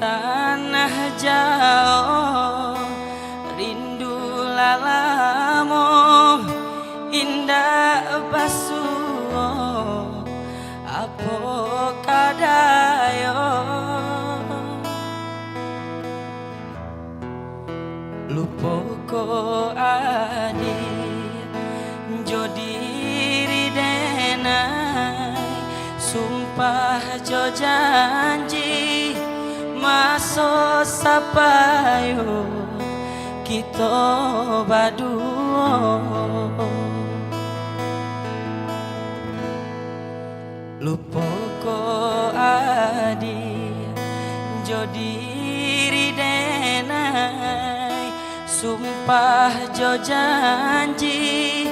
tanah jauh rindu lalamu indah basuh apa kadayo lupa ko adi jodiri denai sumpah jo janji maso sapayo kita baduo lupa ko adi jodiri denai sumpah jo janji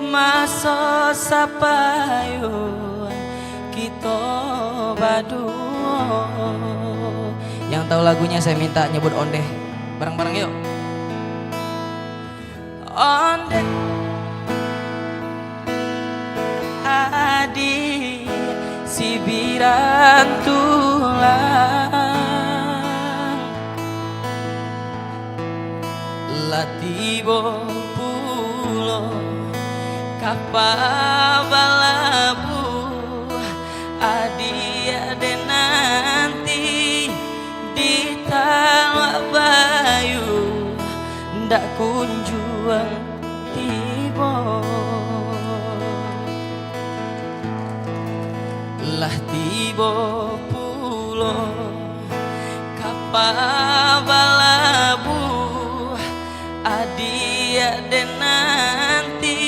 maso sapayo kita baduo. Yang tahu lagunya saya minta nyebut ondeh bareng-bareng yuk. Ondeh adi sibiran tulang latibo pulo kapabalabu adi ade nanti di talak bayu ndak kunjuang tibo lah tibo pulo kapabalabu adi ade nanti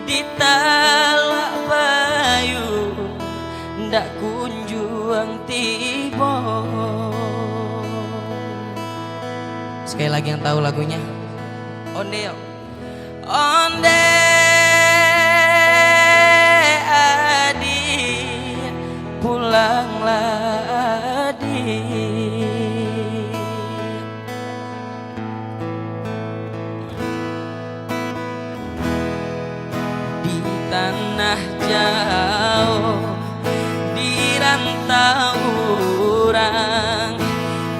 di talak bayu ndak kunjuang tibo. Sekali lagi yang tahu lagunya onde yuk. Onde adi pulanglah adi di tanah jauh di rantau orang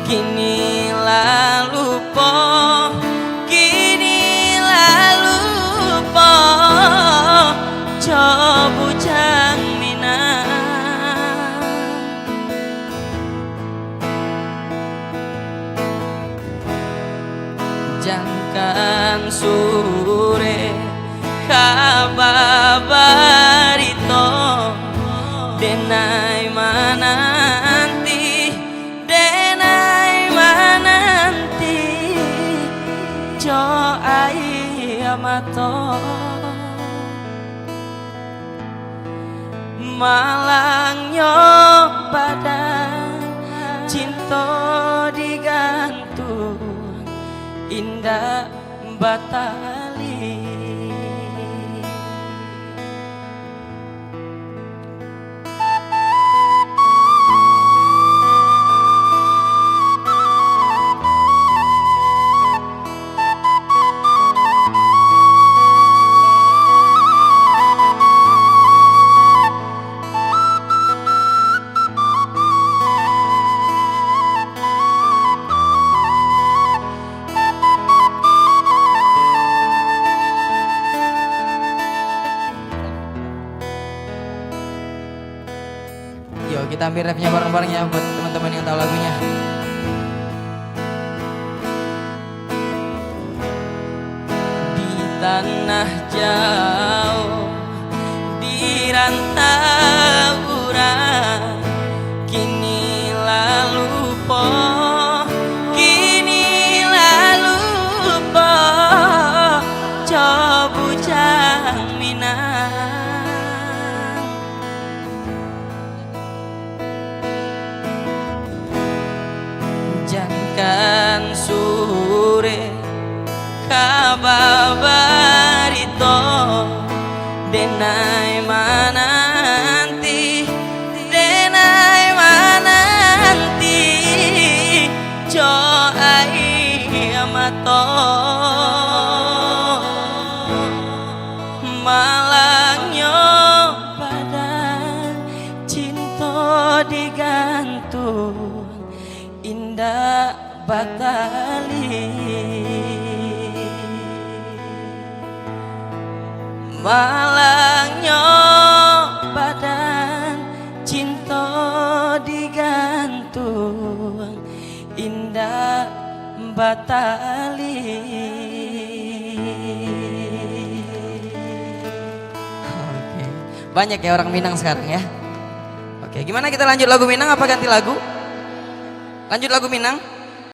kini lalu po bujang minang jangkan sore kababarito denai mananti jo ai amato malangnya badan cinta digantung indah batali Yuk kita ambil refnya bareng-bareng ya buat teman-teman yang tahu lagunya. Di tanah jauh di rantau orang kini lalu po coba bujang minang jangkan sore kababarito batali malangnya badan cinta digantung indah batali. Oke. Banyak ya orang Minang sekarang ya. Oke, gimana kita lanjut lagu Minang apa ganti lagu? Lanjut lagu Minang.